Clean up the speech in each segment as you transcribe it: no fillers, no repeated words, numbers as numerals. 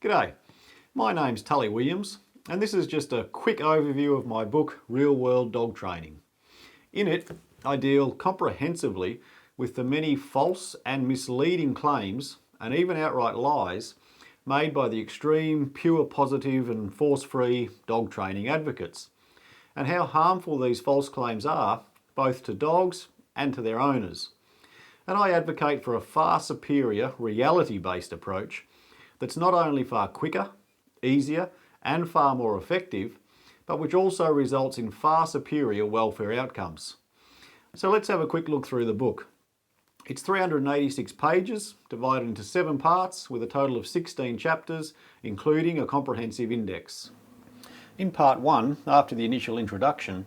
G'day, my name's Tully and this is just a quick overview of my book Real World Dog Training. In it, I deal comprehensively with the many false and misleading claims and even outright lies made by the extreme, pure positive and force-free dog training advocates, and how harmful these false claims are both to dogs and to their owners. And I advocate for a far superior reality-based approach that's not only far quicker, easier and far more effective, but which also results in far superior welfare outcomes. So let's have a quick look through the book. It's 386 pages, divided into 7 parts with a total of 16 chapters, including a comprehensive index. In part 1, after the initial introduction,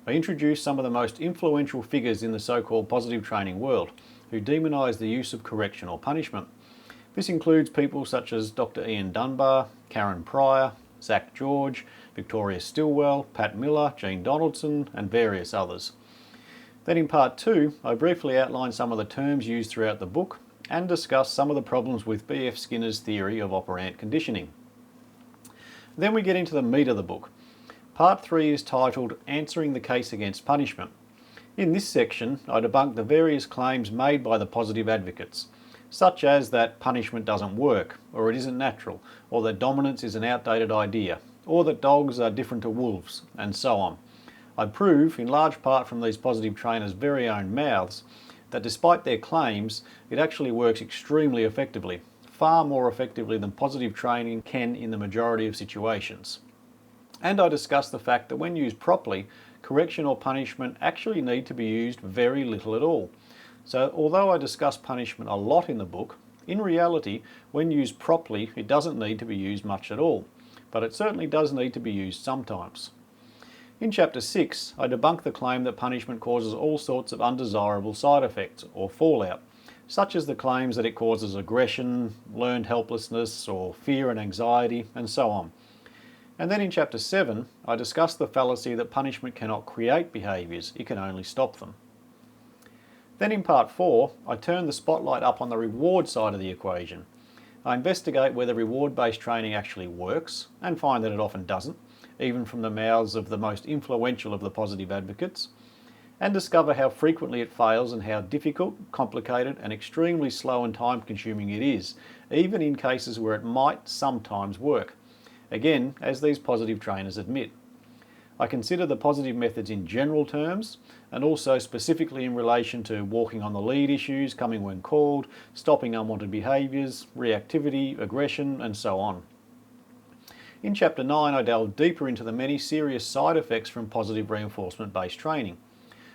I introduce some of the most influential figures in the so-called positive training world who demonise the use of correction or punishment. This includes people such as Dr Ian Dunbar, Pryor, Zak George, Victoria Stillwell, Pat Miller, Donaldson and various others. Then in part 2, I briefly outline some of the terms used throughout the book and discuss some of the problems with B.F. Skinner's theory of operant conditioning. Then we get into the meat of the book. Part 3 is titled Answering the Case Against Punishment. In this section, I debunk the various claims made by the positive advocates, such as that punishment doesn't work, or it isn't natural, or that dominance is an outdated idea, or that dogs are different to wolves, and so on. I prove, in large part from these positive trainers' very own mouths, that despite their claims, it actually works extremely effectively, far more effectively than positive training can in the majority of situations. And I discuss the fact that when used properly, correction or punishment actually need to be used very little at all. So although I discuss punishment a lot in the book, in reality, when used properly, it doesn't need to be used much at all, but it certainly does need to be used sometimes. In Chapter 6, I debunk the claim that punishment causes all sorts of undesirable side effects or fallout, such as the claims that it causes aggression, learned helplessness, or fear and anxiety, and so on. And then in Chapter 7, I discuss the fallacy that punishment cannot create behaviours, it can only stop them. Then in part 4, I turn the spotlight up on the reward side of the equation. I investigate whether reward-based training actually works, and find that it often doesn't, even from the mouths of the most influential of the positive advocates, and discover how frequently it fails and how difficult, complicated and extremely slow and time-consuming it is, even in cases where it might sometimes work. Again, as these positive trainers admit. I consider the positive methods in general terms, and also specifically in relation to walking on the lead issues, coming when called, stopping unwanted behaviours, reactivity, aggression, and so on. In Chapter 9, I delve deeper into the many serious side effects from positive reinforcement-based training.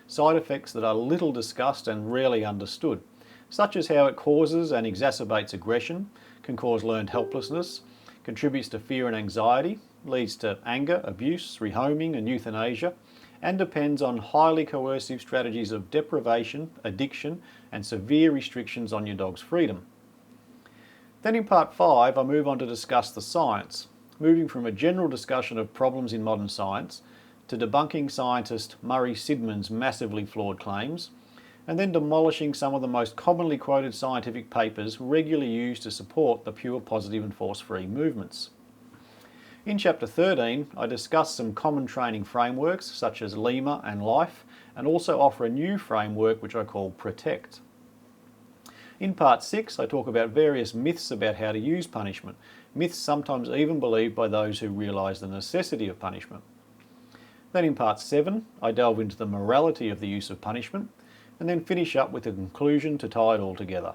Side effects that are little discussed and rarely understood, such as how it causes and exacerbates aggression, can cause learned helplessness, contributes to fear and anxiety, leads to anger, abuse, rehoming and euthanasia, and depends on highly coercive strategies of deprivation, addiction and severe restrictions on your dog's freedom. Then in part 5 I move on to discuss the science, moving from a general discussion of problems in modern science to debunking scientist Murray Sidman's massively flawed claims, and then demolishing some of the most commonly quoted scientific papers regularly used to support the pure positive and force-free movements. In Chapter 13, I discuss some common training frameworks such as Lima and Life, and also offer a new framework which I call Protect. In Part 6, I talk about various myths about how to use punishment, myths sometimes even believed by those who realise the necessity of punishment. Then in Part 7, I delve into the morality of the use of punishment, and then finish up with a conclusion to tie it all together.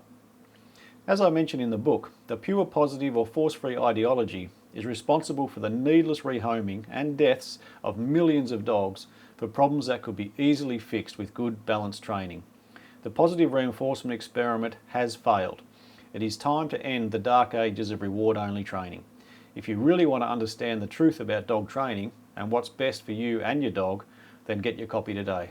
As I mention in the book, the pure positive or force-free ideology is responsible for the needless rehoming and deaths of millions of dogs for problems that could be easily fixed with good, balanced training. The positive reinforcement experiment has failed. It is time to end the dark ages of reward-only training. If you really want to understand the truth about dog training and what's best for you and your dog, then get your copy today.